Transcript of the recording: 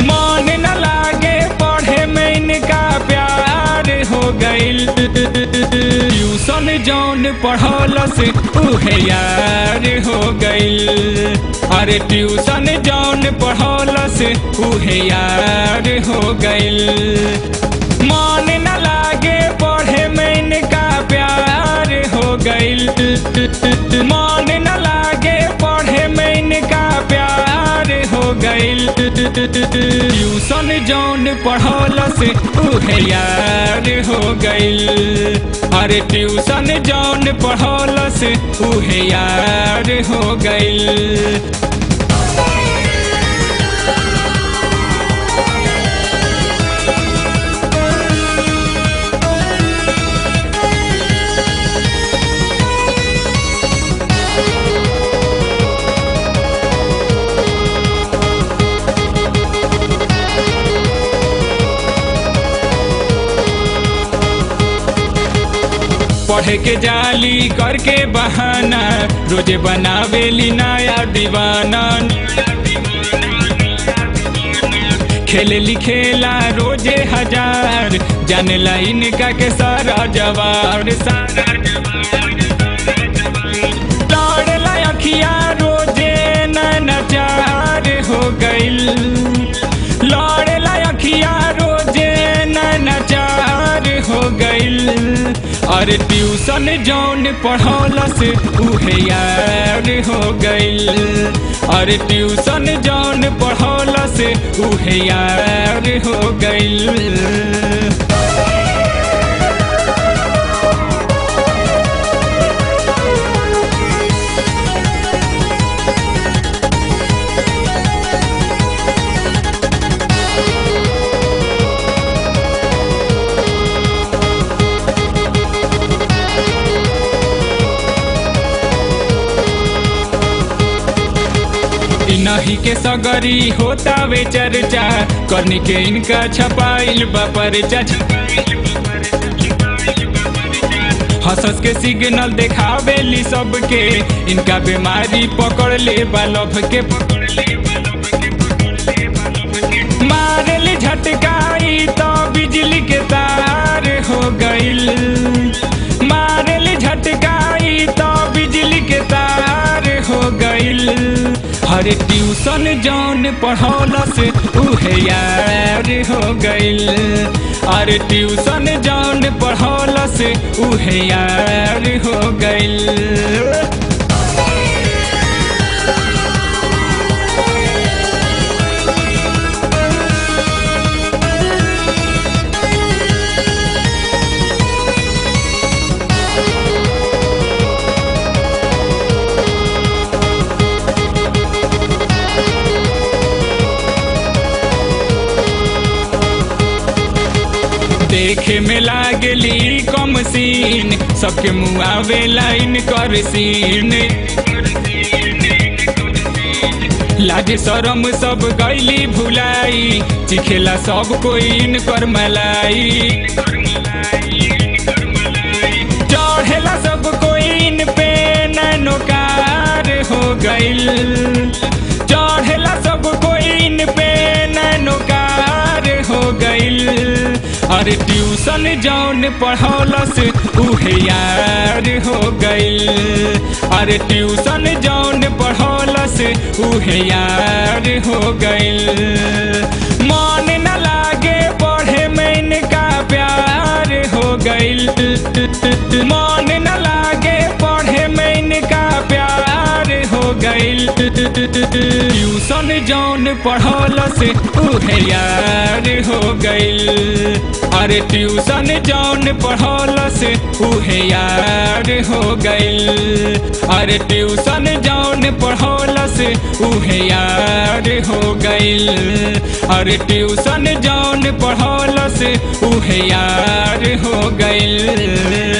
मन न लागे पढ़े में इनका प्यार हो गइल। ट्यूशन जौन पढ़ौलस उहे यार हो गइल। अरे ट्यूशन जौन पढ़ौलस उहे यार हो गइल। मन न लागे पढ़े में इनका प्यार हो गइल। मन न लागे पढ़े में इनका प्यार हो गइल। ट्यूशन जौन पढ़ौलस उहे यार हो गइल। अरे ट्यूशन जौन पढ़ौलस उहे यार हो गइल। पढ़े के जाली करके बहाना रोजे बनावेली नया दीवाना। खेलेली खेला रोजे हजार जानेला इनका के सारा जवार। लड़ला अखिया रोजे नैनाचार हो गइल। लड़ला अखिया रोजे नैनाचार हो गइल। अरे ट्यूशन जौन पढ़ौलस उहे यार हो गइल। अरे ट्यूशन जौन पढ़ौलस उहे यार हो गइल। नहीं के सगरी होता वे चर्चा करने के इनका छपाइल बपरचा। हंसस के सिग्नल देखावेली सबके इनका बीमारी पकड़ ले बालभ के। मारली झटकाई तो बिजली के तार हो गइल। मारली झटकाई तो बिजली के तार हो गइल। अरे ट्यूशन जौन पढ़ौलस उहे यार हो गइल। अरे ट्यूशन जौन पढ़ौलस उहे यार हो गइल। देखे में लागली कम सीन सबके मुआवे लाइन कर सीन। लाज शरम सब गईली भुलाई चिखेला सब कोई इनकर मलाई। चढ़ेला सब कोई इन पे नैनोकार हो गइल। चढ़ेला सब कोई इन पे नैनोकार हो गइल। अरे ट्यूशन जौन पढ़ौलस उहे यार हो गइल। अरे ट्यूशन जौन पढ़ौलस उहे यार हो गइल। मन न लागे पढ़े में इनका प्यार हो गइल। मन न लागे पढ़े में इनका प्यार हो गइल। ट्यूशन जौन पढ़ौलस उहे यार हो गइल। अरे ट्यूशन जौन पढ़ौलस उहे यार हो गइल। अरे ट्यूशन जौन पढ़ौलस उहे यार हो गइल। अरे ट्यूशन जौन पढ़ौलस उहे यार हो गइल।